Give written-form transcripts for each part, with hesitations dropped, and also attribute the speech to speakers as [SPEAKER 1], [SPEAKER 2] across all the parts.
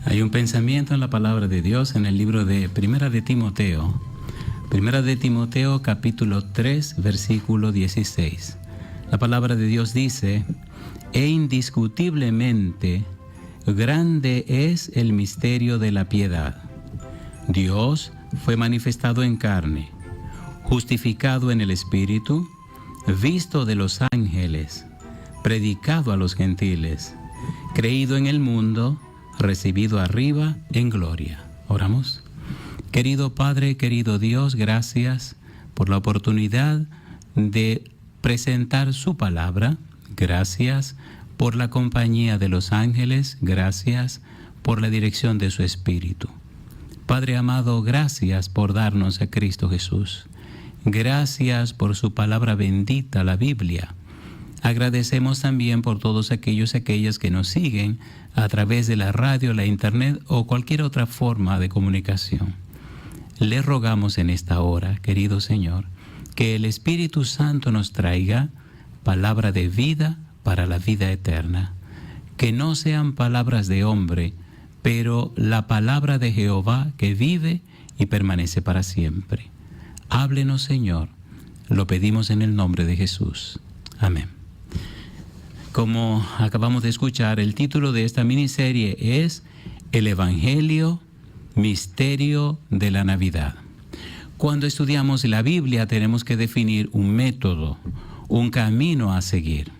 [SPEAKER 1] Hay un pensamiento en la palabra de Dios en el libro de Primera de Timoteo. Primera de Timoteo, capítulo 3, versículo 16. La palabra de Dios dice: e indiscutiblemente grande es el misterio de la piedad. Dios fue manifestado en carne, justificado en el Espíritu, visto de los ángeles, predicado a los gentiles, creído en el mundo, recibido arriba en gloria. Oramos. Querido Padre, querido Dios, gracias por la oportunidad de presentar su palabra. Gracias por la compañía de los ángeles. Gracias por la dirección de su Espíritu. Padre amado, gracias por darnos a Cristo Jesús. Gracias por su palabra bendita, la Biblia. Agradecemos también por todos aquellos y aquellas que nos siguen a través de la radio, la internet o cualquier otra forma de comunicación. Le rogamos en esta hora, querido Señor, que el Espíritu Santo nos traiga palabra de vida para la vida eterna. Que no sean palabras de hombre, pero la palabra de Jehová que vive y permanece para siempre. Háblenos, Señor. Lo pedimos en el nombre de Jesús. Amén. Como acabamos de escuchar, el título de esta miniserie es El Evangelio, Misterio de la Navidad. Cuando estudiamos la Biblia tenemos que definir un método, un camino a seguir.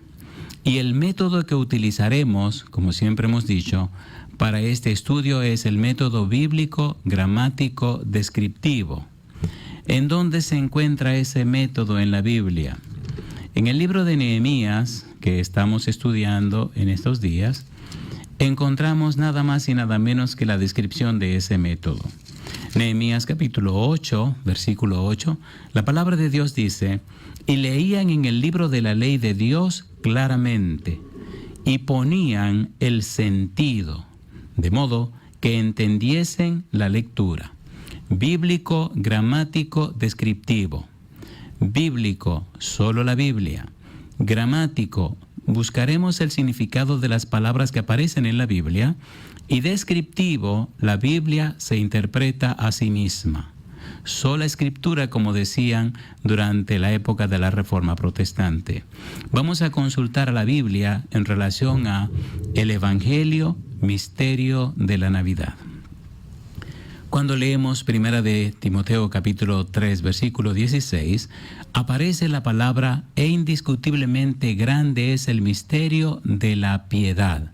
[SPEAKER 1] Y el método que utilizaremos, como siempre hemos dicho, para este estudio es el método bíblico, gramático, descriptivo. ¿En dónde se encuentra ese método en la Biblia? En el libro de Nehemías, que estamos estudiando en estos días, encontramos nada más y nada menos que la descripción de ese método. Nehemías capítulo 8, versículo 8, la palabra de Dios dice: y leían en el libro de la ley de Dios claramente, y ponían el sentido, de modo que entendiesen la lectura. Bíblico, gramático, descriptivo. Bíblico, solo la Biblia. Gramático, buscaremos el significado de las palabras que aparecen en la Biblia. Y descriptivo, la Biblia se interpreta a sí misma. Sola escritura, como decían durante la época de la Reforma Protestante. Vamos a consultar a la Biblia en relación a el Evangelio, misterio de la Navidad. Cuando leemos Primera de Timoteo capítulo 3 versículo 16, aparece la palabra e indiscutiblemente grande es el misterio de la piedad.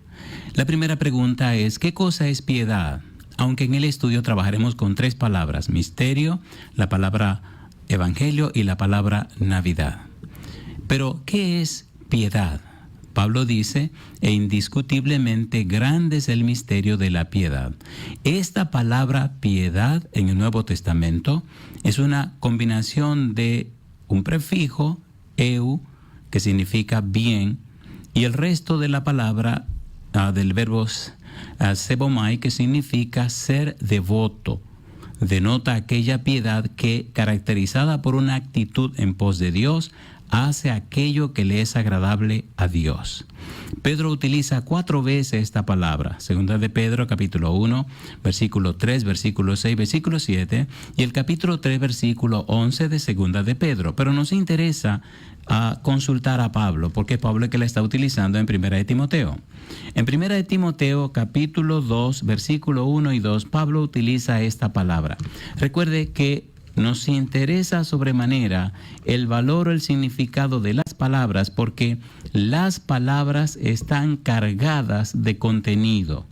[SPEAKER 1] La primera pregunta es, ¿qué cosa es piedad? Aunque en el estudio trabajaremos con tres palabras: misterio, la palabra evangelio y la palabra Navidad. Pero, ¿qué es piedad? Pablo dice, e indiscutiblemente grande es el misterio de la piedad. Esta palabra piedad en el Nuevo Testamento es una combinación de un prefijo, eu, que significa bien, y el resto de la palabra del verbo sebomai, que significa ser devoto. Denota aquella piedad que, caracterizada por una actitud en pos de Dios, hace aquello que le es agradable a Dios. Pedro utiliza 4 veces esta palabra. Segunda de Pedro, capítulo 1, versículo 3, versículo 6, versículo 7, y el capítulo 3, versículo 11 de Segunda de Pedro. Pero nos interesa consultar a Pablo, porque Pablo es que la está utilizando en Primera de Timoteo. En Primera de Timoteo, capítulo 2, versículo 1 y 2, Pablo utiliza esta palabra. Recuerde que nos interesa sobremanera el valor o el significado de las palabras, porque las palabras están cargadas de contenido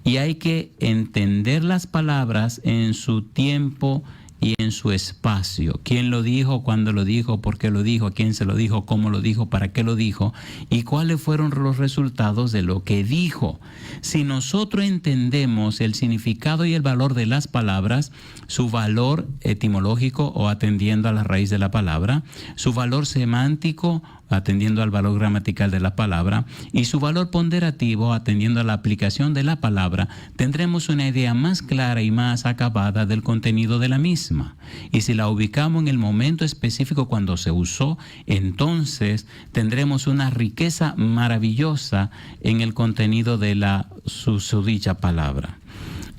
[SPEAKER 1] y hay que entender las palabras en su tiempo y en su espacio. ¿Quién lo dijo? ¿Cuándo lo dijo? ¿Por qué lo dijo? ¿A quién se lo dijo? ¿Cómo lo dijo? ¿Para qué lo dijo? ¿Y cuáles fueron los resultados de lo que dijo? Si nosotros entendemos el significado y el valor de las palabras, su valor etimológico o atendiendo a la raíz de la palabra, su valor semántico atendiendo al valor gramatical de la palabra, y su valor ponderativo, atendiendo a la aplicación de la palabra, tendremos una idea más clara y más acabada del contenido de la misma. Y si la ubicamos en el momento específico cuando se usó, entonces tendremos una riqueza maravillosa en el contenido de la susodicha palabra.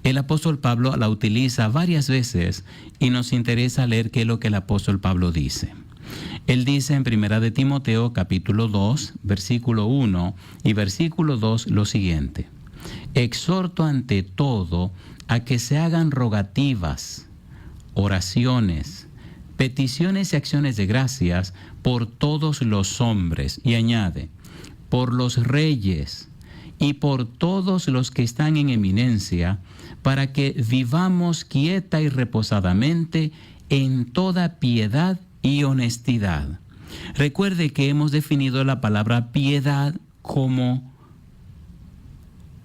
[SPEAKER 1] El apóstol Pablo la utiliza varias veces y nos interesa leer qué es lo que el apóstol Pablo dice. Él dice en 1 Timoteo capítulo 2, versículo 1 y versículo 2 lo siguiente: exhorto ante todo a que se hagan rogativas, oraciones, peticiones y acciones de gracias por todos los hombres, y añade, por los reyes y por todos los que están en eminencia, para que vivamos quieta y reposadamente en toda piedad y honestidad. Recuerde que hemos definido la palabra piedad como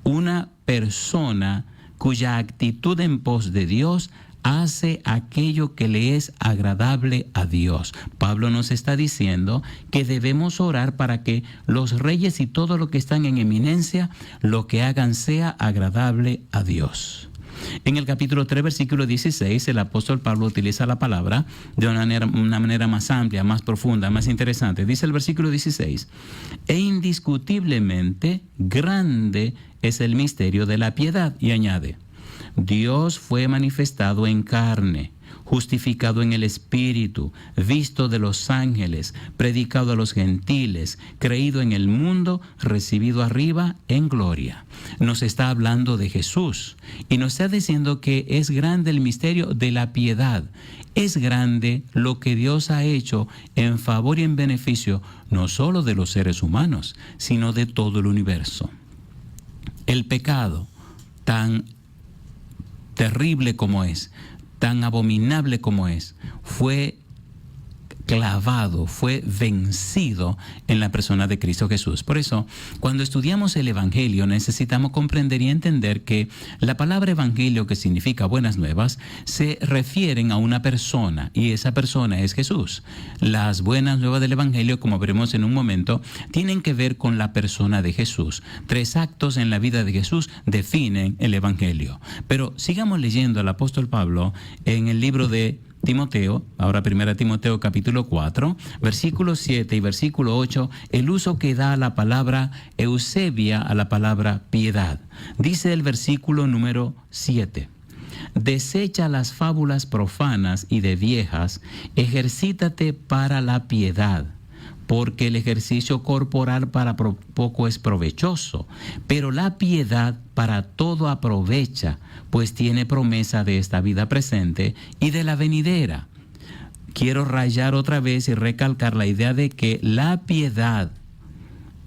[SPEAKER 1] una persona cuya actitud en pos de Dios hace aquello que le es agradable a Dios. Pablo nos está diciendo que debemos orar para que los reyes y todo lo que están en eminencia, lo que hagan sea agradable a Dios. En el capítulo 3, versículo 16, el apóstol Pablo utiliza la palabra de una manera más amplia, más profunda, más interesante. Dice el versículo 16, e indiscutiblemente grande es el misterio de la piedad. Y añade, Dios fue manifestado en carne, justificado en el Espíritu, visto de los ángeles, predicado a los gentiles, creído en el mundo, recibido arriba en gloria. Nos está hablando de Jesús y nos está diciendo que es grande el misterio de la piedad. Es grande lo que Dios ha hecho en favor y en beneficio no solo de los seres humanos, sino de todo el universo. El pecado, tan terrible como es, tan abominable como es, fue clavado, fue vencido en la persona de Cristo Jesús. Por eso, cuando estudiamos el Evangelio, necesitamos comprender y entender que la palabra Evangelio, que significa buenas nuevas, se refieren a una persona, y esa persona es Jesús. Las buenas nuevas del Evangelio, como veremos en un momento, tienen que ver con la persona de Jesús. 3 actos en la vida de Jesús definen el Evangelio. Pero sigamos leyendo al apóstol Pablo en el libro de Timoteo, ahora 1 Timoteo capítulo 4, versículo 7 y versículo 8, el uso que da a la palabra Eusebia a la palabra piedad. Dice el versículo número 7, desecha las fábulas profanas y de viejas, ejercítate para la piedad, porque el ejercicio corporal para poco es provechoso, pero la piedad para todo aprovecha, pues tiene promesa de esta vida presente y de la venidera. Quiero rayar otra vez y recalcar la idea de que la piedad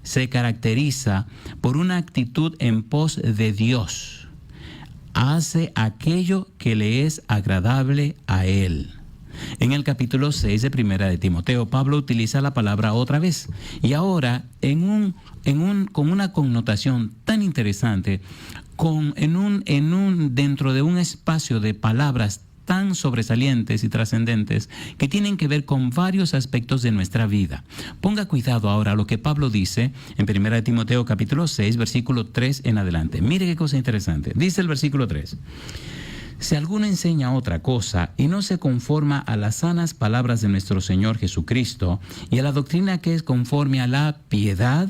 [SPEAKER 1] se caracteriza por una actitud en pos de Dios. Hace aquello que le es agradable a Él. En el capítulo 6 de 1 Timoteo, Pablo utiliza la palabra otra vez, y ahora con una connotación tan interesante, dentro de un espacio de palabras tan sobresalientes y trascendentes que tienen que ver con varios aspectos de nuestra vida. Ponga cuidado ahora a lo que Pablo dice en 1 Timoteo capítulo 6, versículo 3 en adelante. Mire qué cosa interesante. Dice el versículo 3. Si alguno enseña otra cosa y no se conforma a las sanas palabras de nuestro Señor Jesucristo y a la doctrina que es conforme a la piedad,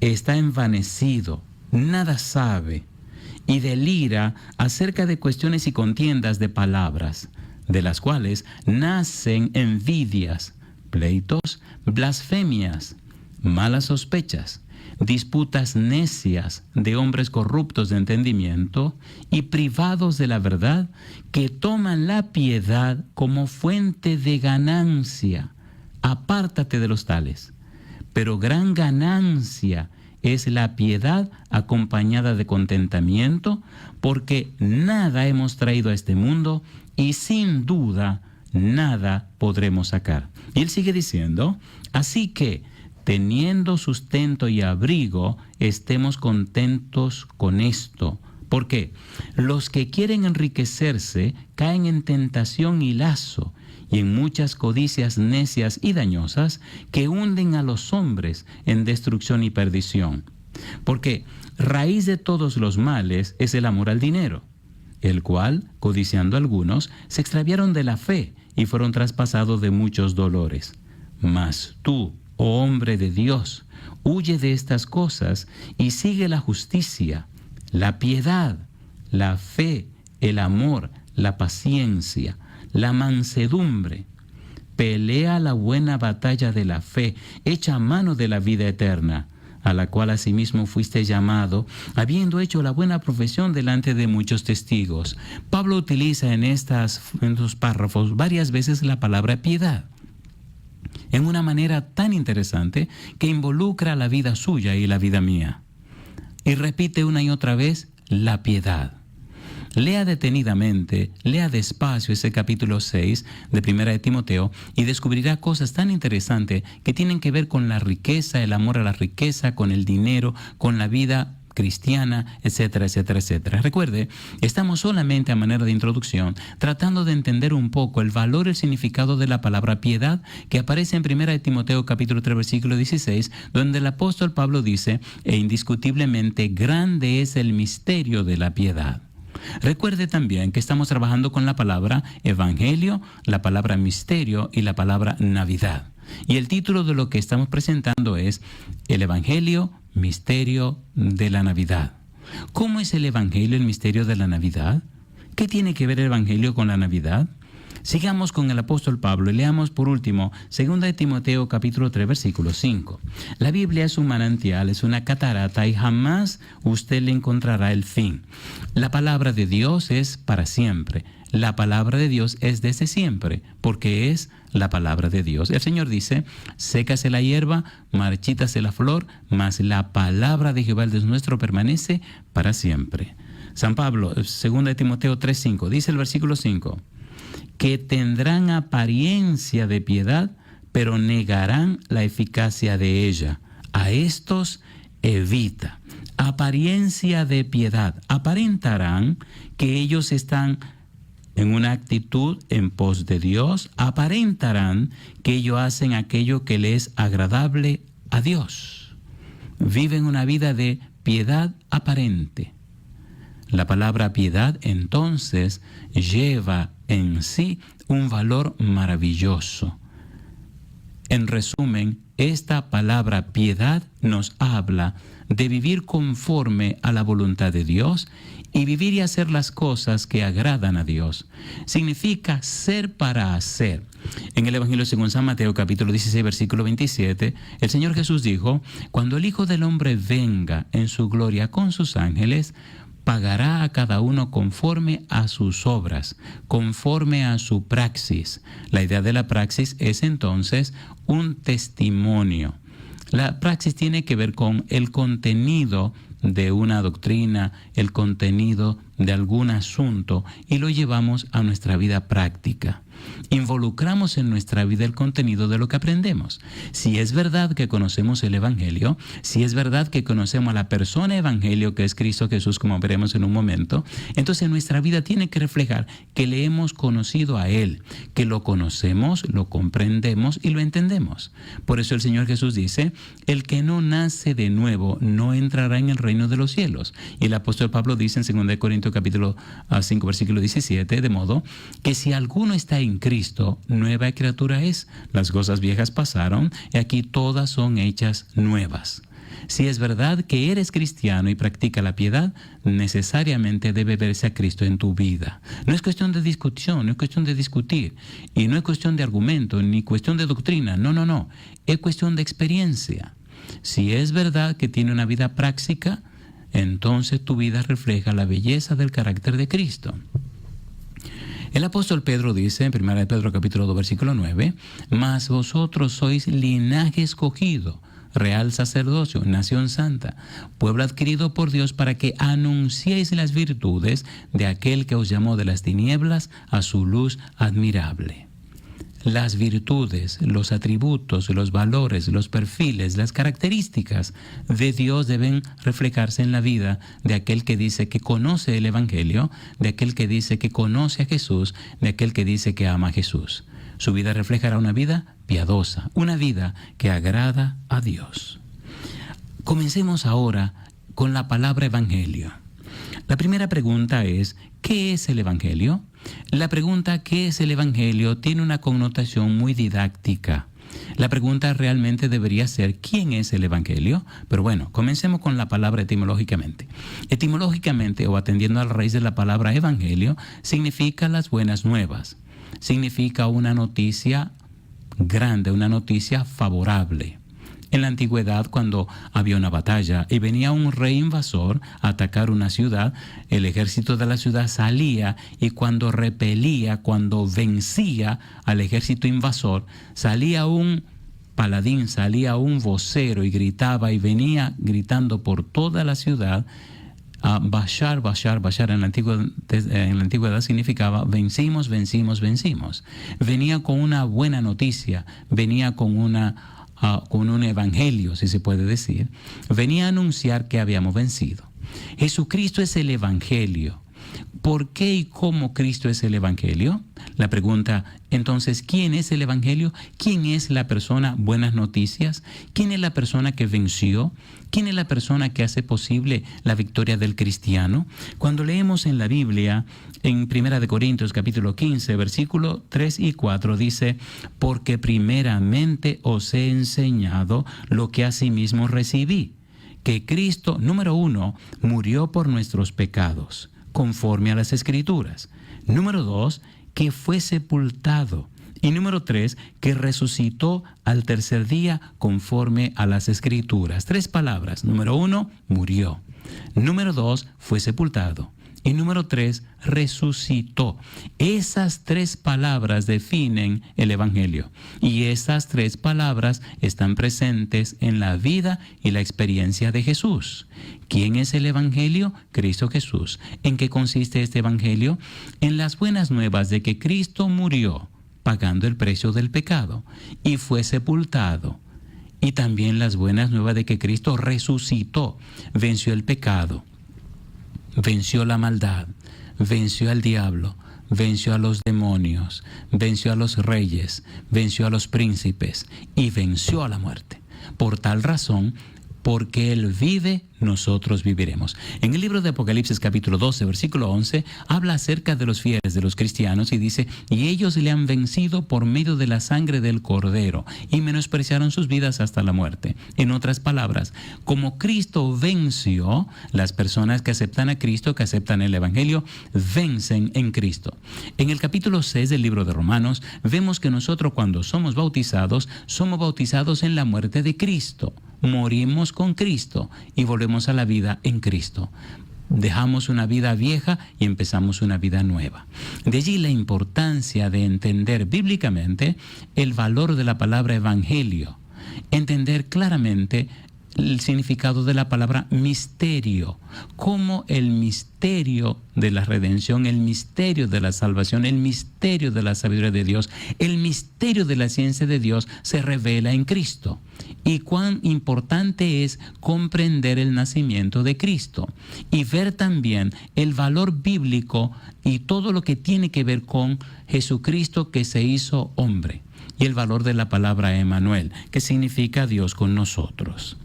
[SPEAKER 1] está envanecido, nada sabe y delira acerca de cuestiones y contiendas de palabras, de las cuales nacen envidias, pleitos, blasfemias, malas sospechas, disputas necias de hombres corruptos de entendimiento y privados de la verdad, que toman la piedad como fuente de ganancia. Apártate de los tales. Pero gran ganancia es la piedad acompañada de contentamiento, porque nada hemos traído a este mundo y sin duda nada podremos sacar. Y él sigue diciendo, así que teniendo sustento y abrigo, estemos contentos con esto. ¿Por qué? Los que quieren enriquecerse caen en tentación y lazo, y en muchas codicias necias y dañosas que hunden a los hombres en destrucción y perdición. Porque raíz de todos los males es el amor al dinero, el cual, codiciando algunos, se extraviaron de la fe y fueron traspasados de muchos dolores. Mas tú, oh hombre de Dios, huye de estas cosas y sigue la justicia, la piedad, la fe, el amor, la paciencia, la mansedumbre. Pelea la buena batalla de la fe, echa mano de la vida eterna, a la cual asimismo fuiste llamado, habiendo hecho la buena profesión delante de muchos testigos. Pablo utiliza en estos párrafos varias veces la palabra piedad, en una manera tan interesante que involucra la vida suya y la vida mía. Y repite una y otra vez la piedad. Lea detenidamente, lea despacio ese capítulo 6 de Primera de Timoteo y descubrirá cosas tan interesantes que tienen que ver con la riqueza, el amor a la riqueza, con el dinero, con la vida cristiana, etcétera, etcétera, etcétera. Recuerde, estamos solamente a manera de introducción tratando de entender un poco el valor y el significado de la palabra piedad que aparece en Primera de Timoteo capítulo 3 versículo 16, donde el apóstol Pablo dice: e indiscutiblemente grande es el misterio de la piedad. Recuerde también que estamos trabajando con la palabra evangelio, la palabra misterio y la palabra Navidad. Y el título de lo que estamos presentando es el evangelio, misterio de la Navidad. ¿Cómo es el evangelio, el misterio de la Navidad? ¿Qué tiene que ver el evangelio con la Navidad? Sigamos con el apóstol Pablo y leamos por último 2 de Timoteo capítulo 3 versículo 5. La Biblia es un manantial, es una catarata y jamás usted le encontrará el fin. La palabra de Dios es para siempre. La palabra de Dios es desde siempre, porque es la palabra de Dios. El Señor dice: sécase la hierba, marchítase la flor, mas la palabra de Jehová el Dios nuestro permanece para siempre. San Pablo, 2 de Timoteo 3:5, dice el versículo 5, que tendrán apariencia de piedad, pero negarán la eficacia de ella. A estos evita. Apariencia de piedad. Aparentarán que ellos están en una actitud en pos de Dios. Aparentarán que ellos hacen aquello que les es agradable a Dios. Viven una vida de piedad aparente. La palabra piedad entonces lleva en sí un valor maravilloso. En resumen, esta palabra piedad nos habla de vivir conforme a la voluntad de Dios y vivir y hacer las cosas que agradan a Dios. Significa ser para hacer. En el Evangelio según San Mateo capítulo 16 versículo 27, el Señor Jesús dijo: cuando el Hijo del Hombre venga en su gloria con sus ángeles, pagará a cada uno conforme a sus obras, conforme a su praxis. La idea de la praxis es entonces un testimonio. La praxis tiene que ver con el contenido de una doctrina, el contenido de algún asunto, y lo llevamos a nuestra vida práctica. Involucramos en nuestra vida el contenido de lo que aprendemos. Si es verdad que conocemos el Evangelio, si es verdad que conocemos a la persona Evangelio que es Cristo Jesús, como veremos en un momento, entonces nuestra vida tiene que reflejar que le hemos conocido a Él, que lo conocemos, lo comprendemos y lo entendemos. Por eso el Señor Jesús dice: el que no nace de nuevo no entrará en el reino de los cielos. Y el apóstol Pablo dice en 2 Corintios capítulo 5 versículo 17, de modo que si alguno está en Cristo, nueva criatura es. Las cosas viejas pasaron y aquí todas son hechas nuevas. Si es verdad que eres cristiano y practica la piedad, necesariamente debe verse a Cristo en tu vida. No es cuestión de discusión, no es cuestión de discutir, y no es cuestión de argumento, ni cuestión de doctrina, no. Es cuestión de experiencia. Si es verdad que tiene una vida práctica, entonces tu vida refleja la belleza del carácter de Cristo. El apóstol Pedro dice en 1 Pedro capítulo 2 versículo 9, mas vosotros sois linaje escogido, real sacerdocio, nación santa, pueblo adquirido por Dios para que anunciéis las virtudes de aquel que os llamó de las tinieblas a su luz admirable. Las virtudes, los atributos, los valores, los perfiles, las características de Dios deben reflejarse en la vida de aquel que dice que conoce el Evangelio, de aquel que dice que conoce a Jesús, de aquel que dice que ama a Jesús. Su vida reflejará una vida piadosa, una vida que agrada a Dios. Comencemos ahora con la palabra evangelio. La primera pregunta es, ¿qué es el evangelio? La pregunta ¿qué es el evangelio? Tiene una connotación muy didáctica. La pregunta realmente debería ser ¿quién es el evangelio? Pero bueno, comencemos con la palabra etimológicamente. Etimológicamente, o atendiendo a la raíz de la palabra evangelio, significa las buenas nuevas. Significa una noticia grande, una noticia favorable. En la antigüedad, cuando había una batalla y venía un rey invasor a atacar una ciudad, el ejército de la ciudad salía y cuando repelía, cuando vencía al ejército invasor, salía un paladín, salía un vocero y gritaba y venía gritando por toda la ciudad. Bashar en la antigüedad significaba vencimos, vencimos, vencimos. Venía con una buena noticia, venía con un evangelio, si se puede decir. Venía a anunciar que habíamos vencido. Jesucristo es el evangelio. ¿Por qué y cómo Cristo es el evangelio? La pregunta, entonces, ¿quién es el evangelio? ¿Quién es la persona buenas noticias? ¿Quién es la persona que venció? ¿Quién es la persona que hace posible la victoria del cristiano? Cuando leemos en la Biblia, en 1 Corintios capítulo 15, versículo 3 y 4, dice, porque primeramente os he enseñado lo que asimismo recibí, que Cristo, número 1, murió por nuestros pecados, conforme a las Escrituras. Número 2, que fue sepultado. Y número 3, que resucitó al tercer día conforme a las Escrituras. 3 palabras. Número 1, murió. Número 2, fue sepultado. Y número 3, resucitó. Esas 3 palabras definen el evangelio. Y esas 3 palabras están presentes en la vida y la experiencia de Jesús. ¿Quién es el evangelio? Cristo Jesús. ¿En qué consiste este evangelio? En las buenas nuevas de que Cristo murió pagando el precio del pecado y fue sepultado. Y también las buenas nuevas de que Cristo resucitó, venció el pecado, venció la maldad, venció al diablo, venció a los demonios, venció a los reyes, venció a los príncipes y venció a la muerte. Por tal razón, porque Él vive, nosotros viviremos. En el libro de Apocalipsis capítulo 12, versículo 11, habla acerca de los fieles, de los cristianos, y dice, y ellos le han vencido por medio de la sangre del Cordero, y menospreciaron sus vidas hasta la muerte. En otras palabras, como Cristo venció, las personas que aceptan a Cristo, que aceptan el Evangelio, vencen en Cristo. En el capítulo 6 del libro de Romanos, vemos que nosotros cuando somos bautizados en la muerte de Cristo. Morimos con Cristo y volvemos a la vida en Cristo. Dejamos una vida vieja y empezamos una vida nueva. De allí la importancia de entender bíblicamente el valor de la palabra evangelio. Entender claramente el significado de la palabra misterio, como el misterio de la redención, el misterio de la salvación, el misterio de la sabiduría de Dios, el misterio de la ciencia de Dios se revela en Cristo. Y cuán importante es comprender el nacimiento de Cristo y ver también el valor bíblico y todo lo que tiene que ver con Jesucristo que se hizo hombre. Y el valor de la palabra Emmanuel, que significa Dios con nosotros.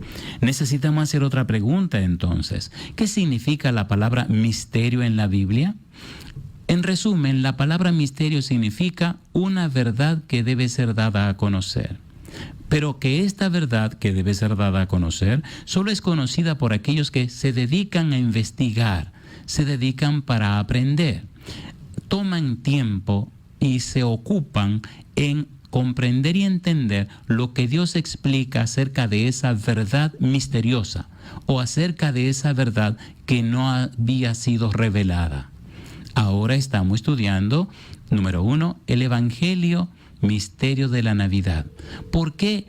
[SPEAKER 1] Necesitamos hacer otra pregunta entonces. ¿Qué significa la palabra misterio en la Biblia? En resumen, la palabra misterio significa una verdad que debe ser dada a conocer. Pero que esta verdad que debe ser dada a conocer solo es conocida por aquellos que se dedican a investigar, se dedican para aprender, toman tiempo y se ocupan en comprender y entender lo que Dios explica acerca de esa verdad misteriosa o acerca de esa verdad que no había sido revelada. Ahora estamos estudiando, número 1, el Evangelio, misterio de la Navidad. ¿Por qué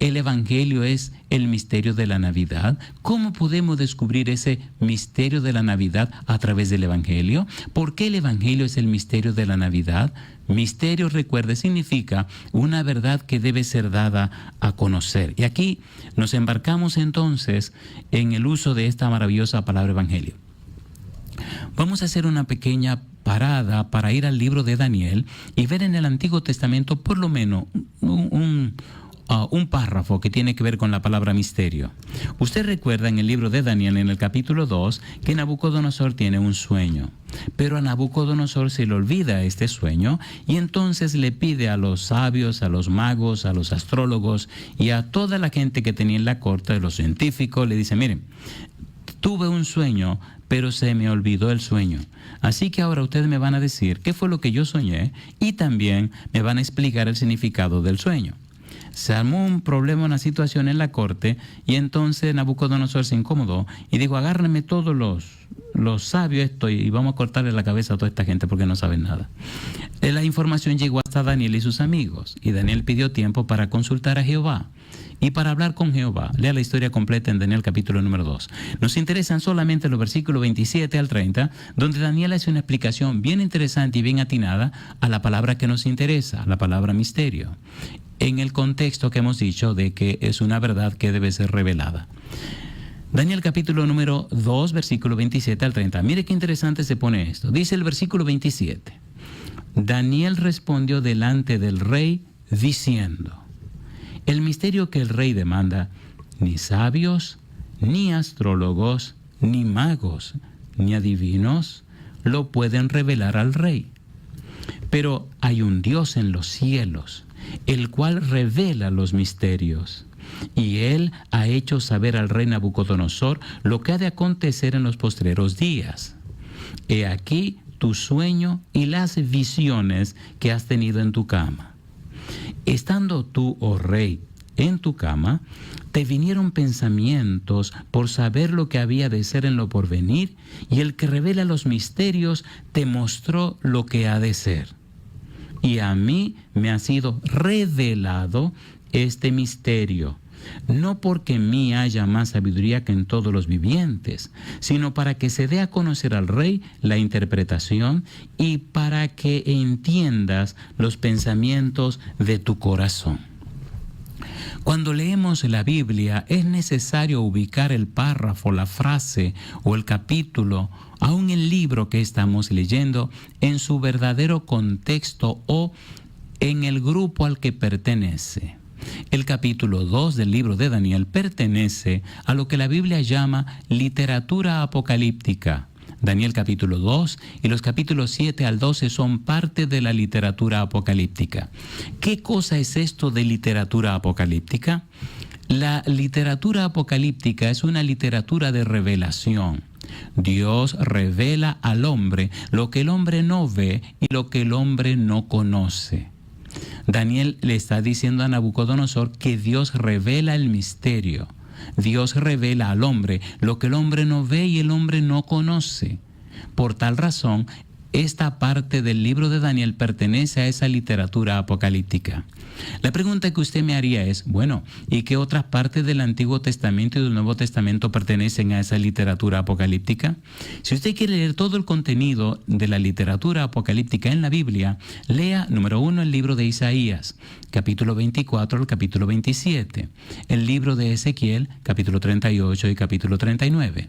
[SPEAKER 1] el Evangelio es el misterio de la Navidad? ¿Cómo podemos descubrir ese misterio de la Navidad a través del Evangelio? ¿Por qué el Evangelio es el misterio de la Navidad? Misterio, recuerde, significa una verdad que debe ser dada a conocer. Y aquí nos embarcamos entonces en el uso de esta maravillosa palabra Evangelio. Vamos a hacer una pequeña parada para ir al libro de Daniel y ver en el Antiguo Testamento por lo menos un párrafo que tiene que ver con la palabra misterio. Usted recuerda en el libro de Daniel, en el capítulo 2, que Nabucodonosor tiene un sueño. Pero a Nabucodonosor se le olvida este sueño y entonces le pide a los sabios, a los magos, a los astrólogos y a toda la gente que tenía en la corte, los científicos, le dice, miren, tuve un sueño, pero se me olvidó el sueño. Así que ahora ustedes me van a decir qué fue lo que yo soñé y también me van a explicar el significado del sueño. Se armó un problema, una situación en la corte y entonces Nabucodonosor se incomodó y dijo, agárrenme todos los sabios y vamos a cortarle la cabeza a toda esta gente porque no saben nada. La información llegó hasta Daniel y sus amigos y Daniel pidió tiempo para consultar a Jehová y para hablar con Jehová. Lea la historia completa en Daniel capítulo número 2. Nos interesan solamente los versículos 27 al 30, donde Daniel hace una explicación bien interesante y bien atinada a la palabra que nos interesa, la palabra misterio, en el contexto que hemos dicho de que es una verdad que debe ser revelada. Daniel capítulo número 2, versículo 27 al 30. Mire qué interesante se pone esto. Dice el versículo 27. Daniel respondió delante del rey diciendo, el misterio que el rey demanda, ni sabios, ni astrólogos, ni magos, ni adivinos lo pueden revelar al rey. Pero hay un Dios en los cielos, el cual revela los misterios. Y él ha hecho saber al rey Nabucodonosor lo que ha de acontecer en los postreros días. He aquí tu sueño y las visiones que has tenido en tu cama. Estando tú, oh rey, en tu cama, te vinieron pensamientos por saber lo que había de ser en lo porvenir, y el que revela los misterios te mostró lo que ha de ser. Y a mí me ha sido revelado este misterio, no porque en mí haya más sabiduría que en todos los vivientes, sino para que se dé a conocer al rey la interpretación y para que entiendas los pensamientos de tu corazón. Cuando leemos la Biblia es necesario ubicar el párrafo, la frase o el capítulo, aún el libro que estamos leyendo, en su verdadero contexto o en el grupo al que pertenece. El capítulo 2 del libro de Daniel pertenece a lo que la Biblia llama literatura apocalíptica. Daniel capítulo 2 y los capítulos 7 al 12 son parte de la literatura apocalíptica. ¿Qué cosa es esto de literatura apocalíptica? La literatura apocalíptica es una literatura de revelación. Dios revela al hombre lo que el hombre no ve y lo que el hombre no conoce. Daniel le está diciendo a Nabucodonosor que Dios revela el misterio. Dios revela al hombre lo que el hombre no ve y el hombre no conoce. Por tal razón, esta parte del libro de Daniel pertenece a esa literatura apocalíptica. La pregunta que usted me haría es, bueno, ¿y qué otras partes del Antiguo Testamento y del Nuevo Testamento pertenecen a esa literatura apocalíptica? Si usted quiere leer todo el contenido de la literatura apocalíptica en la Biblia, lea, número 1, el libro de Isaías, capítulo 24 al capítulo 27, el libro de Ezequiel, capítulo 38 y capítulo 39,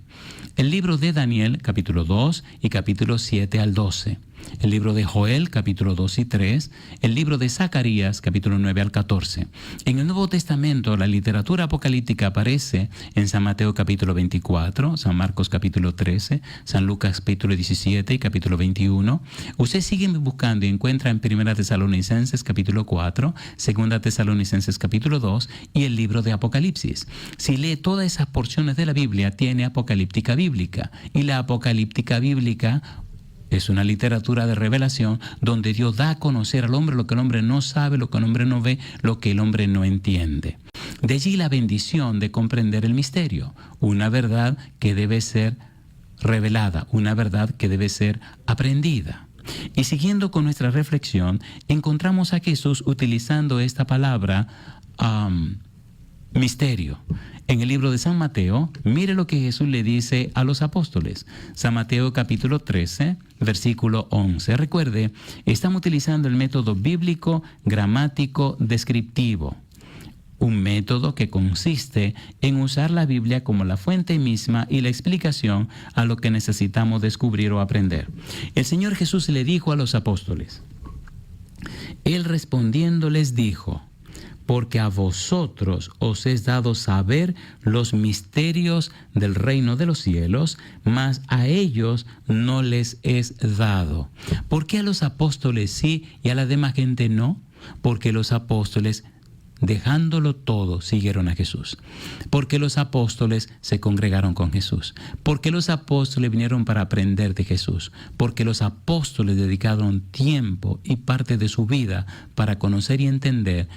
[SPEAKER 1] el libro de Daniel, capítulo 2 y capítulo 7 al 12, el libro de Joel, capítulo 2 y 3, el libro de Zacarías, capítulo 9 al 14. En el Nuevo Testamento, la literatura apocalíptica aparece en San Mateo, capítulo 24, San Marcos, capítulo 13, San Lucas, capítulo 17 y capítulo 21. Usted sigue buscando y encuentra en Primera Tesalonicenses, capítulo 4, Segunda Tesalonicenses, capítulo 2 y el libro de Apocalipsis. Si lee todas esas porciones de la Biblia, tiene apocalíptica bíblica. Y la apocalíptica bíblica es una literatura de revelación donde Dios da a conocer al hombre lo que el hombre no sabe, lo que el hombre no ve, lo que el hombre no entiende. De allí la bendición de comprender el misterio, una verdad que debe ser revelada, una verdad que debe ser aprendida. Y siguiendo con nuestra reflexión, encontramos a Jesús utilizando esta palabra misterio. En el libro de San Mateo, mire lo que Jesús le dice a los apóstoles. San Mateo capítulo 13, versículo 11. Recuerde, estamos utilizando el método bíblico, gramático, descriptivo. un método que consiste en usar la Biblia como la fuente misma y la explicación a lo que necesitamos descubrir o aprender. El Señor Jesús le dijo a los apóstoles, Él respondiendo les dijo, porque a vosotros os es dado saber los misterios del reino de los cielos, mas a ellos no les es dado. ¿Por qué a los apóstoles sí y a la demás gente no? Porque los apóstoles, dejándolo todo, siguieron a Jesús. Porque los apóstoles se congregaron con Jesús. Porque los apóstoles vinieron para aprender de Jesús. Porque los apóstoles dedicaron tiempo y parte de su vida para conocer y entender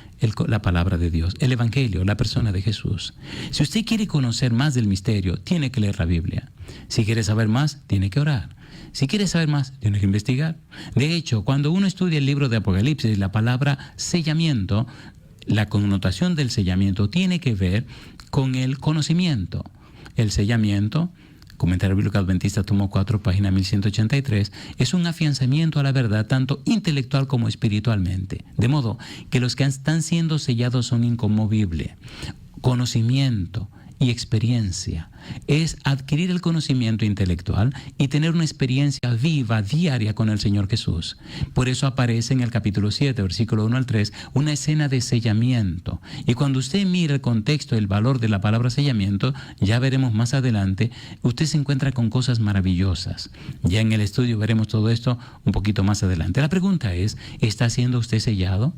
[SPEAKER 1] la palabra de Dios, el Evangelio, la persona de Jesús. Si usted quiere conocer más del misterio, tiene que leer la Biblia. Si quiere saber más, tiene que orar. Si quiere saber más, tiene que investigar. De hecho, cuando uno estudia el libro de Apocalipsis, la palabra sellamiento, la connotación del sellamiento tiene que ver con el conocimiento. El sellamiento, Comentario Bíblico Adventista, tomo 4, página 1183, es un afianzamiento a la verdad tanto intelectual como espiritualmente. De modo que los que están siendo sellados son inconmovibles. Conocimiento y experiencia es adquirir el conocimiento intelectual y tener una experiencia viva, diaria con el Señor Jesús. Por eso aparece en el capítulo 7, versículo 1 al 3, una escena de sellamiento. Y cuando usted mira el contexto, el valor de la palabra sellamiento, ya veremos más adelante, usted se encuentra con cosas maravillosas. Ya en el estudio veremos todo esto un poquito más adelante. La pregunta es, ¿está siendo usted sellado?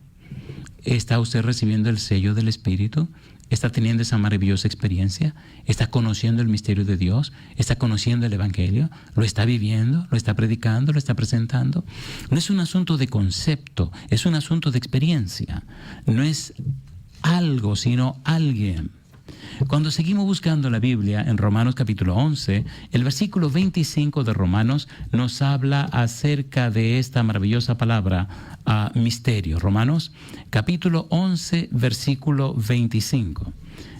[SPEAKER 1] ¿Está usted recibiendo el sello del Espíritu? ¿Está teniendo esa maravillosa experiencia? ¿Está conociendo el misterio de Dios? ¿Está conociendo el Evangelio? ¿Lo está viviendo? ¿Lo está predicando? ¿Lo está presentando? No es un asunto de concepto, es un asunto de experiencia. No es algo, sino alguien. Cuando seguimos buscando la Biblia en Romanos capítulo 11, el versículo 25 de Romanos nos habla acerca de esta maravillosa palabra, misterio. Romanos capítulo 11, versículo 25.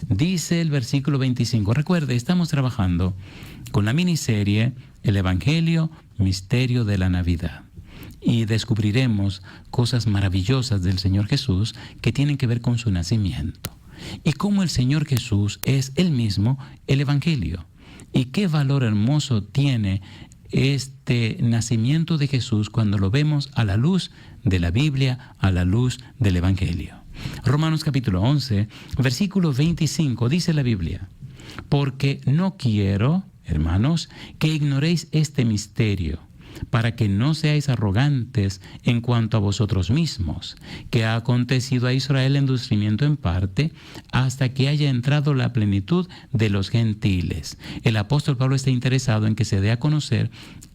[SPEAKER 1] Dice el versículo 25, recuerde, estamos trabajando con la miniserie El Evangelio, Misterio de la Navidad. Y descubriremos cosas maravillosas del Señor Jesús que tienen que ver con su nacimiento. Y cómo el Señor Jesús es Él mismo el Evangelio. Y qué valor hermoso tiene este nacimiento de Jesús cuando lo vemos a la luz de la Biblia, a la luz del Evangelio. Romanos capítulo 11, versículo 25, dice la Biblia, porque no quiero, hermanos, que ignoréis este misterio, para que no seáis arrogantes en cuanto a vosotros mismos, que ha acontecido a Israel endurecimiento en parte, hasta que haya entrado la plenitud de los gentiles. El apóstol Pablo está interesado en que se dé a conocer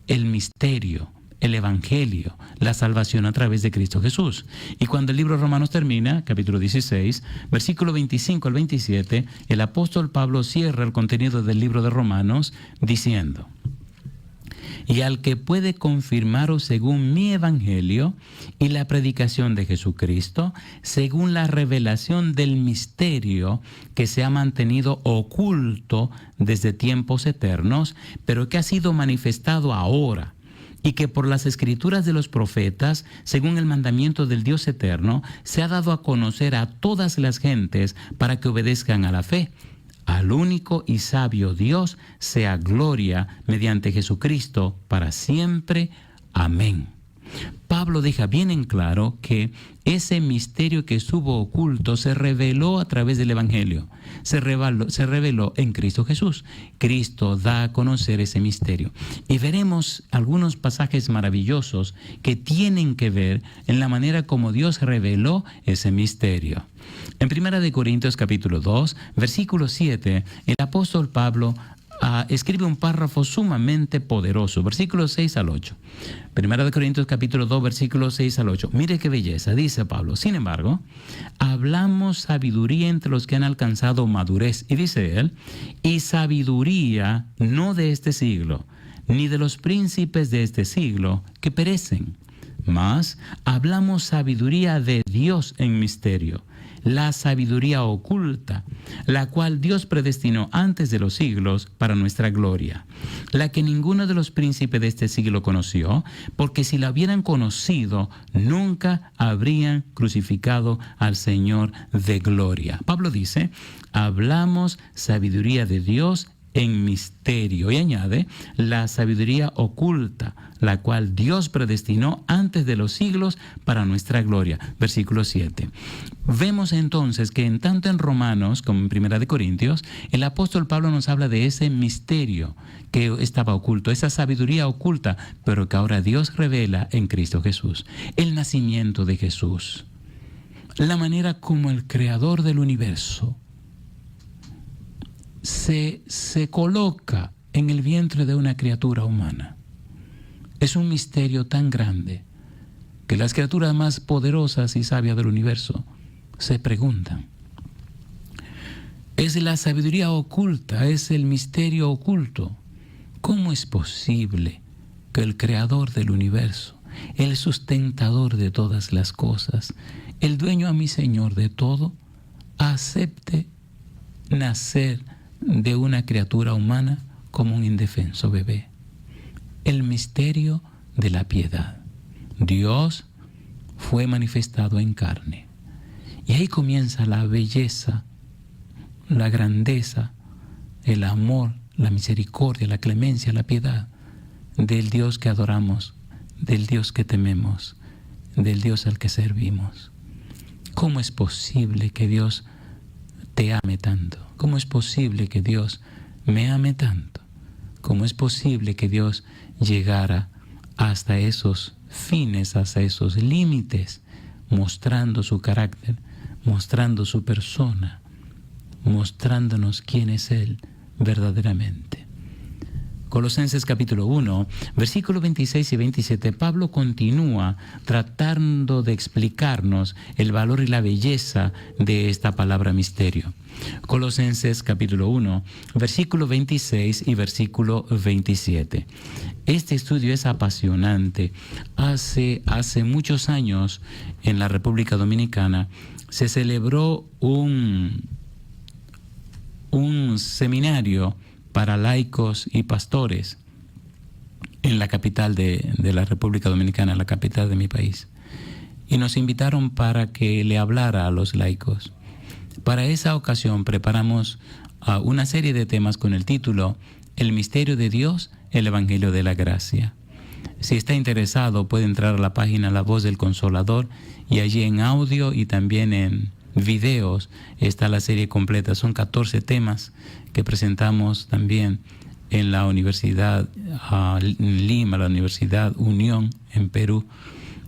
[SPEAKER 1] el misterio, el Evangelio, la salvación a través de Cristo Jesús. Y cuando el libro de Romanos termina, capítulo 16, versículo 25 al 27, el apóstol Pablo cierra el contenido del libro de Romanos diciendo, y al que puede confirmaros según mi evangelio y la predicación de Jesucristo, según la revelación del misterio que se ha mantenido oculto desde tiempos eternos, pero que ha sido manifestado ahora, y que por las escrituras de los profetas, según el mandamiento del Dios eterno, se ha dado a conocer a todas las gentes para que obedezcan a la fe. Al único y sabio Dios sea gloria mediante Jesucristo para siempre. Amén. Pablo deja bien en claro que ese misterio que estuvo oculto se reveló a través del Evangelio. Se reveló en Cristo Jesús. Cristo da a conocer ese misterio. Y veremos algunos pasajes maravillosos que tienen que ver en la manera como Dios reveló ese misterio. En 1 Corintios capítulo 2, versículo 7, el apóstol Pablo escribe un párrafo sumamente poderoso, versículos 6 al 8. 1 Corintios capítulo 2, versículos 6 al 8. Mire qué belleza, dice Pablo. Sin embargo, hablamos sabiduría entre los que han alcanzado madurez. Y dice él, y sabiduría no de este siglo, ni de los príncipes de este siglo que perecen, Mas hablamos sabiduría de Dios en misterio, la sabiduría oculta, la cual Dios predestinó antes de los siglos para nuestra gloria, la que ninguno de los príncipes de este siglo conoció, porque si la hubieran conocido, nunca habrían crucificado al Señor de gloria. Pablo dice, hablamos sabiduría de Dios en misterio, y añade, la sabiduría oculta, la cual Dios predestinó antes de los siglos para nuestra gloria. Versículo 7. Vemos entonces que tanto en Romanos como en Primera de Corintios, el apóstol Pablo nos habla de ese misterio que estaba oculto, esa sabiduría oculta, pero que ahora Dios revela en Cristo Jesús. El nacimiento de Jesús, la manera como el creador del universo se coloca en el vientre de una criatura humana. Es un misterio tan grande que las criaturas más poderosas y sabias del universo se preguntan. Es la sabiduría oculta, es el misterio oculto. ¿Cómo es posible que el creador del universo, el sustentador de todas las cosas, el dueño a mi Señor de todo, acepte nacer de una criatura humana como un indefenso bebé? El misterio de la piedad. Dios fue manifestado en carne. Y ahí comienza la belleza, la grandeza, el amor, la misericordia, la clemencia, la piedad del Dios que adoramos, del Dios que tememos, del Dios al que servimos. ¿Cómo es posible que Dios te ame tanto? ¿Cómo es posible que Dios me ame tanto? ¿Cómo es posible que Dios llegara hasta esos fines, hasta esos límites, mostrando su carácter, mostrando su persona, mostrándonos quién es Él verdaderamente? Colosenses capítulo 1, versículos 26 y 27, Pablo continúa tratando de explicarnos el valor y la belleza de esta palabra misterio. Colosenses capítulo 1, versículo 26 y versículo 27. Este estudio es apasionante. Hace muchos años en la República Dominicana se celebró un seminario para laicos y pastores en la capital de la República Dominicana, la capital de mi país. Y nos invitaron para que le hablara a los laicos. Para esa ocasión preparamos una serie de temas con el título El misterio de Dios, el Evangelio de la Gracia. Si está interesado puede entrar a la página La Voz del Consolador y allí en audio y también en videos está la serie completa. Son 14 temas que presentamos también en la Universidad Lima, la Universidad Unión en Perú,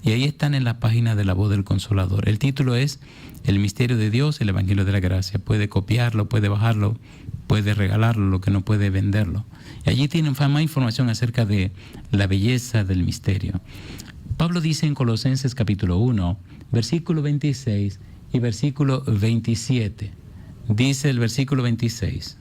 [SPEAKER 1] y ahí están en la página de La Voz del Consolador. El título es El misterio de Dios, el Evangelio de la Gracia. Puede copiarlo, puede bajarlo, puede regalarlo, lo que no puede venderlo. Y allí tienen más información acerca de la belleza del misterio. Pablo dice en Colosenses capítulo 1, versículo 26 y versículo 27. Dice el versículo 26,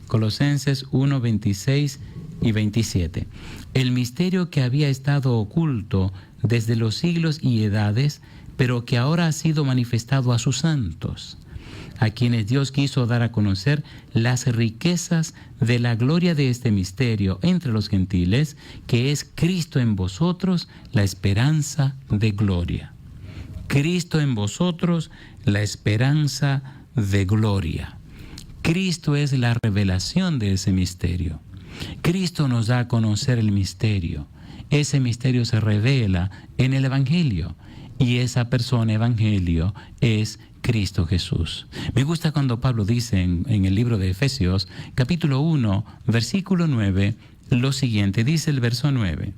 [SPEAKER 1] Colosenses 1, 26 y 27. El misterio que había estado oculto desde los siglos y edades, pero que ahora ha sido manifestado a sus santos, a quienes Dios quiso dar a conocer las riquezas de la gloria de este misterio entre los gentiles, que es Cristo en vosotros, la esperanza de gloria. Cristo en vosotros, la esperanza de gloria. Cristo es la revelación de ese misterio. Cristo nos da a conocer el misterio. Ese misterio se revela en el Evangelio y esa persona Evangelio es Cristo Jesús. Me gusta cuando Pablo dice en el libro de Efesios, capítulo 1, versículo 9, lo siguiente. Dice el verso 9,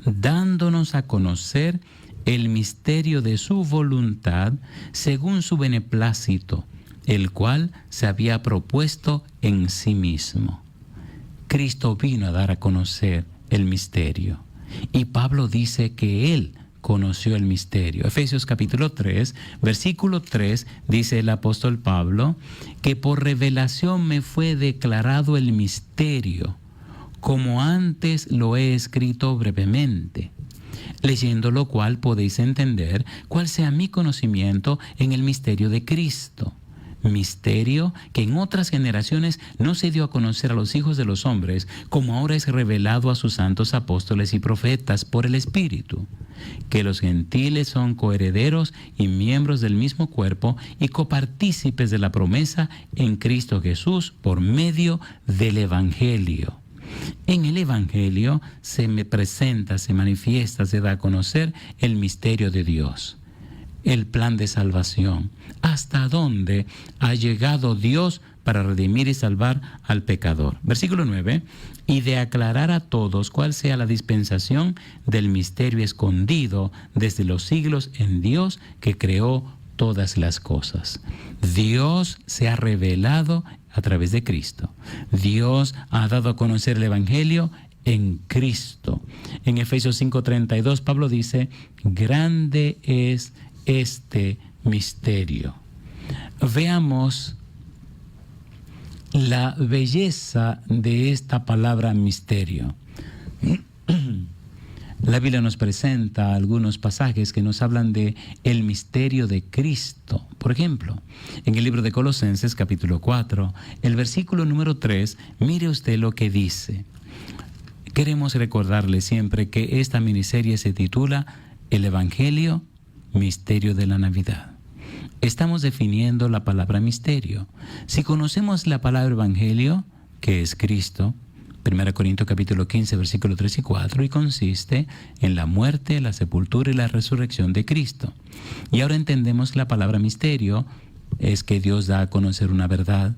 [SPEAKER 1] dándonos a conocer el misterio de su voluntad según su beneplácito, el cual se había propuesto en sí mismo. Cristo vino a dar a conocer el misterio. Y Pablo dice que Él conoció el misterio. Efesios capítulo 3, versículo 3, dice el apóstol Pablo, que por revelación me fue declarado el misterio, como antes lo he escrito brevemente. leyendo lo cual podéis entender cuál sea mi conocimiento en el misterio de Cristo. Misterio que en otras generaciones no se dio a conocer a los hijos de los hombres, como ahora es revelado a sus santos apóstoles y profetas por el Espíritu, que los gentiles son coherederos y miembros del mismo cuerpo y copartícipes de la promesa en Cristo Jesús por medio del Evangelio. En el Evangelio se me presenta, se manifiesta, se da a conocer el misterio de Dios, el plan de salvación, hasta dónde ha llegado Dios para redimir y salvar al pecador. Versículo 9, y de aclarar a todos cuál sea la dispensación del misterio escondido desde los siglos en Dios que creó todas las cosas. Dios se ha revelado a través de Cristo. Dios ha dado a conocer el Evangelio en Cristo. En Efesios 5:32 Pablo dice, grande es este misterio. Veamos la belleza de esta palabra misterio. La Biblia nos presenta algunos pasajes que nos hablan de el misterio de Cristo. Por ejemplo, en el libro de Colosenses capítulo 4, el versículo número 3, mire usted lo que dice. Queremos recordarle siempre que esta miniserie se titula El Evangelio, Misterio de la Navidad. Estamos definiendo la palabra misterio. Si conocemos la palabra evangelio, que es Cristo, 1 Corintios capítulo 15, versículos 3 y 4, y consiste en la muerte, la sepultura y la resurrección de Cristo. Y ahora entendemos la palabra misterio, es que Dios da a conocer una verdad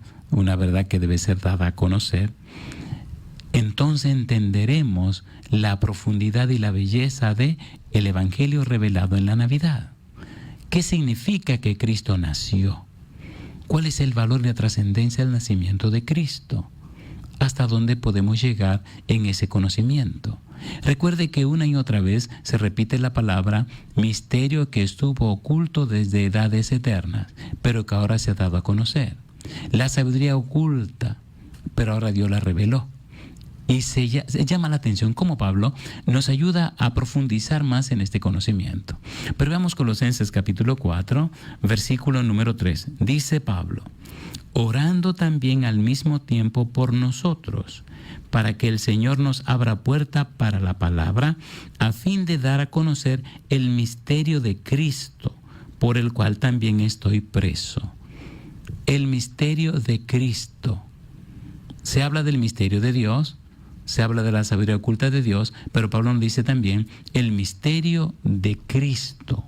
[SPEAKER 1] que debe ser dada a conocer. Entonces entenderemos la profundidad y la belleza de el Evangelio revelado en la Navidad. ¿Qué significa que Cristo nació? ¿Cuál es el valor y la trascendencia del nacimiento de Cristo? ¿Hasta dónde podemos llegar en ese conocimiento? Recuerde que una y otra vez se repite la palabra misterio que estuvo oculto desde edades eternas, pero que ahora se ha dado a conocer. La sabiduría oculta, pero ahora Dios la reveló. Y se llama la atención cómo Pablo nos ayuda a profundizar más en este conocimiento. Pero veamos Colosenses capítulo 4, versículo número 3. Dice Pablo, orando también al mismo tiempo por nosotros, para que el Señor nos abra puerta para la palabra, a fin de dar a conocer el misterio de Cristo, por el cual también estoy preso. El misterio de Cristo. Se habla del misterio de Dios, se habla de la sabiduría oculta de Dios, pero Pablo nos dice también el misterio de Cristo.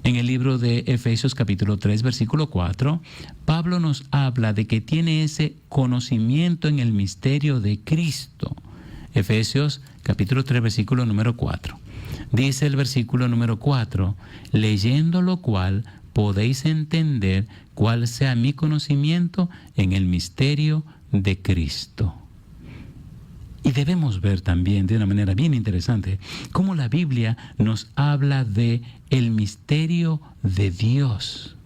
[SPEAKER 1] En el libro de Efesios capítulo 3, versículo 4, Pablo nos habla de que tiene ese conocimiento en el misterio de Cristo. Efesios capítulo 3, versículo número 4. Dice el versículo número 4, leyendo lo cual podéis entender cuál sea mi conocimiento en el misterio de Cristo. Y debemos ver también de una manera bien interesante cómo la Biblia nos habla de el misterio de Dios.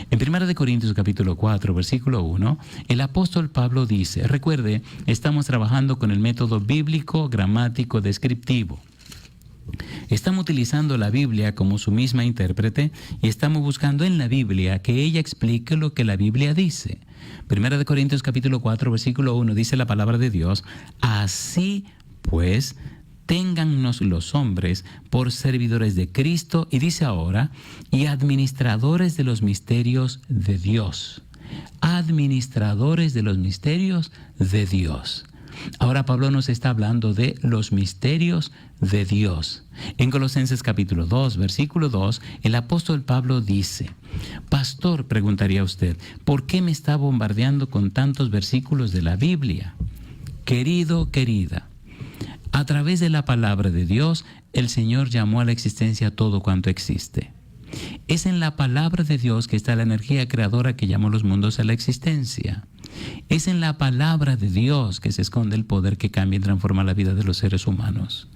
[SPEAKER 1] En 1 Corintios capítulo 4, versículo 1, el apóstol Pablo dice, recuerde, estamos trabajando con el método bíblico, gramático, descriptivo. Estamos utilizando la Biblia como su misma intérprete y estamos buscando en la Biblia que ella explique lo que la Biblia dice. 1 Corintios capítulo 4, versículo 1 dice la palabra de Dios, así pues, téngannos los hombres por servidores de Cristo, y dice ahora, y administradores de los misterios de Dios. Administradores de los misterios de Dios. Ahora Pablo nos está hablando de los misterios de Dios. En Colosenses capítulo 2, versículo 2, el apóstol Pablo dice, pastor, preguntaría usted, ¿por qué me está bombardeando con tantos versículos de la Biblia? Querido, querida, a través de la palabra de Dios, el Señor llamó a la existencia todo cuanto existe. Es en la palabra de Dios que está la energía creadora que llamó los mundos a la existencia. Es en la palabra de Dios que se esconde el poder que cambia y transforma la vida de los seres humanos.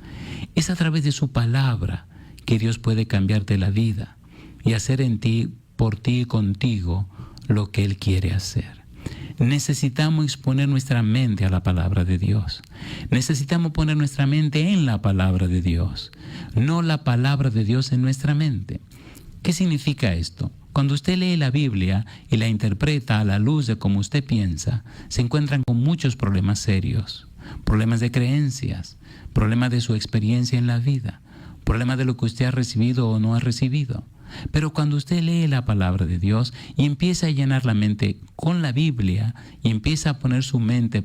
[SPEAKER 1] Es a través de su palabra que Dios puede cambiarte la vida y hacer en ti, por ti y contigo, lo que Él quiere hacer. Necesitamos exponer nuestra mente a la palabra de Dios. Necesitamos poner nuestra mente en la palabra de Dios, no la palabra de Dios en nuestra mente. ¿Qué significa esto? Cuando usted lee la Biblia y la interpreta a la luz de cómo usted piensa, se encuentran con muchos problemas serios, problemas de creencias, problemas de su experiencia en la vida, problemas de lo que usted ha recibido o no ha recibido. Pero cuando usted lee la palabra de Dios y empieza a llenar la mente con la Biblia y empieza a poner su mente,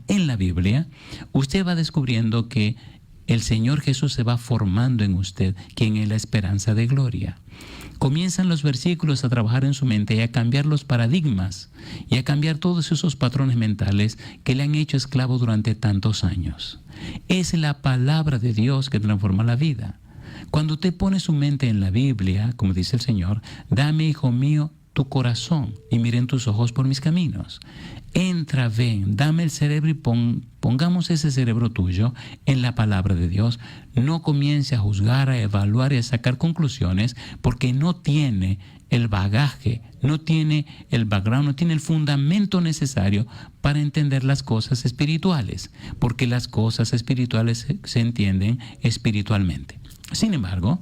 [SPEAKER 1] en la Biblia, usted va descubriendo que el Señor Jesús se va formando en usted, quien es la esperanza de gloria. Comienzan los versículos a trabajar en su mente y a cambiar los paradigmas y a cambiar todos esos patrones mentales que le han hecho esclavo durante tantos años. Es la palabra de Dios que transforma la vida. Cuando usted pone su mente en la Biblia, como dice el Señor, dame, hijo mío, tu corazón y miren tus ojos por mis caminos. Entra, ven, dame el cerebro y pongamos ese cerebro tuyo en la palabra de Dios. No comience a juzgar, a evaluar y a sacar conclusiones porque no tiene el bagaje, no tiene el background, no tiene el fundamento necesario para entender las cosas espirituales, porque las cosas espirituales se entienden espiritualmente. Sin embargo,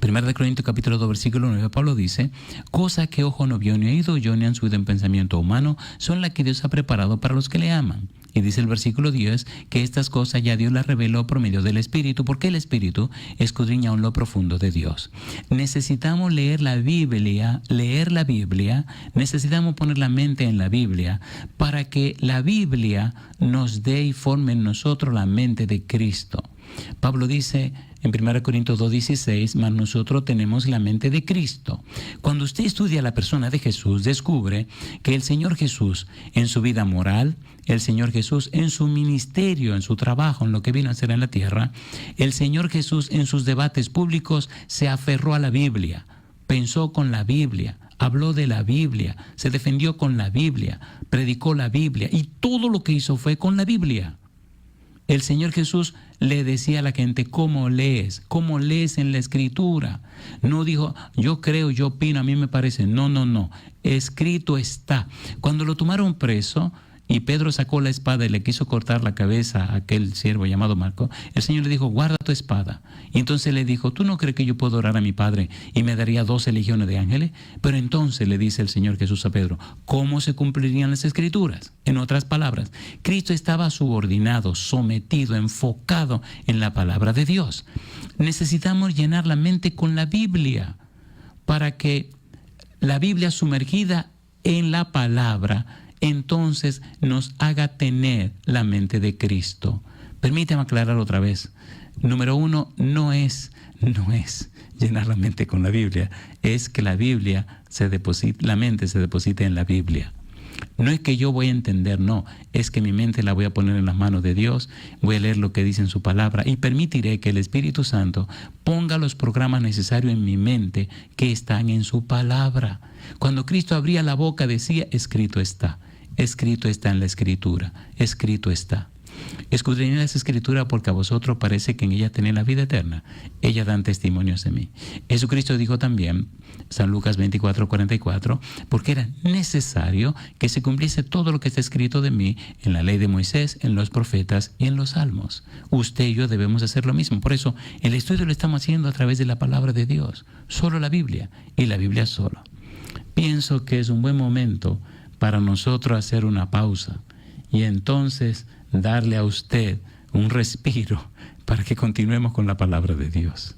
[SPEAKER 1] 1 Corintios capítulo 2 versículo 9, Pablo dice: cosa que ojo no vio ni oído yo ni han subido en pensamiento humano, son las que Dios ha preparado para los que le aman. Y dice el versículo 10 que estas cosas ya Dios las reveló por medio del Espíritu, porque el Espíritu escudriña aún lo profundo de Dios. Necesitamos leer la Biblia, necesitamos poner la mente en la Biblia para que la Biblia nos dé y forme en nosotros la mente de Cristo. Pablo dice en 1 Corintios 2:16, mas nosotros tenemos la mente de Cristo. Cuando usted estudia la persona de Jesús, descubre que el Señor Jesús en su vida moral, el Señor Jesús en su ministerio, en su trabajo, en lo que vino a hacer en la tierra, el Señor Jesús en sus debates públicos se aferró a la Biblia, pensó con la Biblia, habló de la Biblia, se defendió con la Biblia, predicó la Biblia y todo lo que hizo fue con la Biblia. El Señor Jesús le decía a la gente: ¿cómo lees en la Escritura? No dijo, yo creo, yo opino, a mí me parece. No. Escrito está. Cuando lo tomaron preso y Pedro sacó la espada y le quiso cortar la cabeza a aquel siervo llamado Marco, el Señor le dijo: guarda tu espada. Y entonces le dijo: ¿tú no crees que yo puedo orar a mi Padre y me daría 12 legiones de ángeles? Pero entonces le dice el Señor Jesús a Pedro: ¿cómo se cumplirían las Escrituras? En otras palabras, Cristo estaba subordinado, sometido, enfocado en la palabra de Dios. Necesitamos llenar la mente con la Biblia para que la Biblia sumergida en la palabra entonces nos haga tener la mente de Cristo. Permítame aclarar otra vez. Número uno, no es llenar la mente con la Biblia, es que la mente se deposite en la Biblia. No es que yo voy a entender, no, es que mi mente la voy a poner en las manos de Dios, voy a leer lo que dice en su palabra y permitiré que el Espíritu Santo ponga los programas necesarios en mi mente que están en su palabra. Cuando Cristo abría la boca decía: escrito está en la Escritura, escrito está. Escudriñad las Escrituras porque a vosotros parece que en ellas tenéis la vida eterna. Ellas dan testimonios de mí. Jesucristo dijo también, San Lucas 24:44, porque era necesario que se cumpliese todo lo que está escrito de mí en la ley de Moisés, en los profetas y en los salmos. Usted y yo debemos hacer lo mismo. Por eso el estudio lo estamos haciendo a través de la palabra de Dios. Solo la Biblia y la Biblia solo. Pienso que es un buen momento para nosotros hacer una pausa y entonces darle a usted un respiro para que continuemos con la palabra de Dios.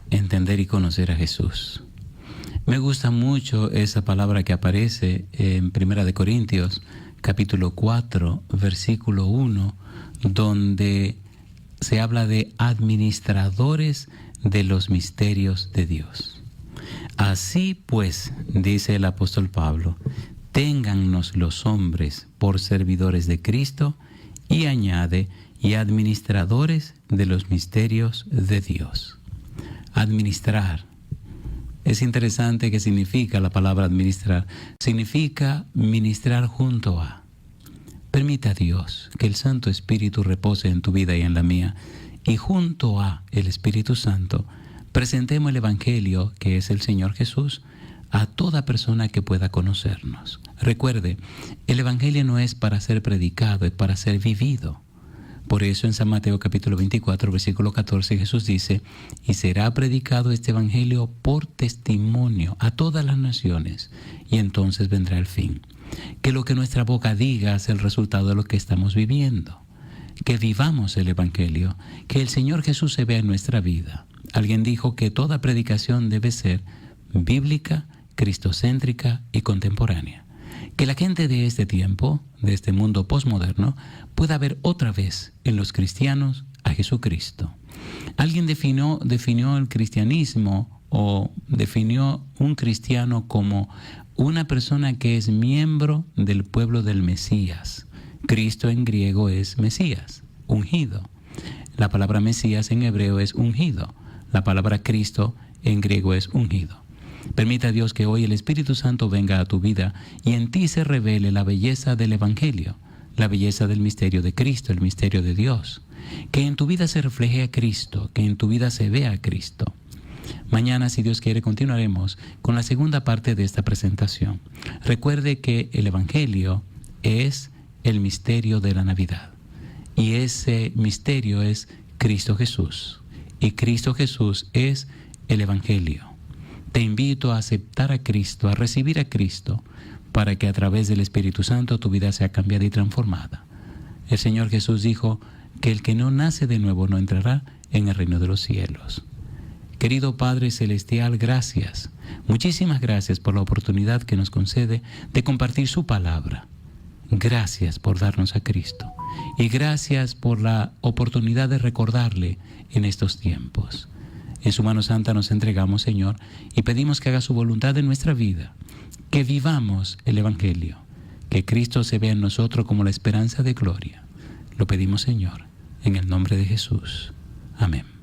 [SPEAKER 1] entender y conocer a Jesús. Me gusta mucho esa palabra que aparece en 1 Corintios, capítulo 4, versículo 1, donde se habla de administradores de los misterios de Dios. Así pues, dice el apóstol Pablo, téngannos los hombres por servidores de Cristo, y añade, y administradores de los misterios de Dios. Administrar. Es interesante qué significa la palabra administrar. Significa ministrar junto a. Permita a Dios que el Santo Espíritu repose en tu vida y en la mía, y junto a el Espíritu Santo presentemos el Evangelio, que es el Señor Jesús, a toda persona que pueda conocernos. Recuerde, el Evangelio no es para ser predicado, es para ser vivido. Por eso en San Mateo capítulo 24, versículo 14, Jesús dice, y será predicado este Evangelio por testimonio a todas las naciones, y entonces vendrá el fin. Que lo que nuestra boca diga es el resultado de lo que estamos viviendo. Que vivamos el Evangelio, que el Señor Jesús se vea en nuestra vida. Alguien dijo que toda predicación debe ser bíblica, cristocéntrica y contemporánea. Que la gente de este tiempo, de este mundo posmoderno, pueda ver otra vez en los cristianos a Jesucristo. Alguien definió el cristianismo o definió un cristiano como una persona que es miembro del pueblo del Mesías. Cristo en griego es Mesías, ungido. La palabra Mesías en hebreo es ungido. La palabra Cristo en griego es ungido. Permita a Dios que hoy el Espíritu Santo venga a tu vida y en ti se revele la belleza del Evangelio, la belleza del misterio de Cristo, el misterio de Dios. Que en tu vida se refleje a Cristo, que en tu vida se vea a Cristo. Mañana, si Dios quiere, continuaremos con la segunda parte de esta presentación. Recuerde que el Evangelio es el misterio de la Navidad. Y ese misterio es Cristo Jesús. Y Cristo Jesús es el Evangelio. Te invito a aceptar a Cristo, a recibir a Cristo, para que a través del Espíritu Santo tu vida sea cambiada y transformada. El Señor Jesús dijo que el que no nace de nuevo no entrará en el reino de los cielos. Querido Padre Celestial, gracias. Muchísimas gracias por la oportunidad que nos concede de compartir su palabra. Gracias por darnos a Cristo. Y gracias por la oportunidad de recordarle en estos tiempos. En su mano santa nos entregamos, Señor, y pedimos que haga su voluntad en nuestra vida, que vivamos el Evangelio, que Cristo se vea en nosotros como la esperanza de gloria. Lo pedimos, Señor, en el nombre de Jesús. Amén.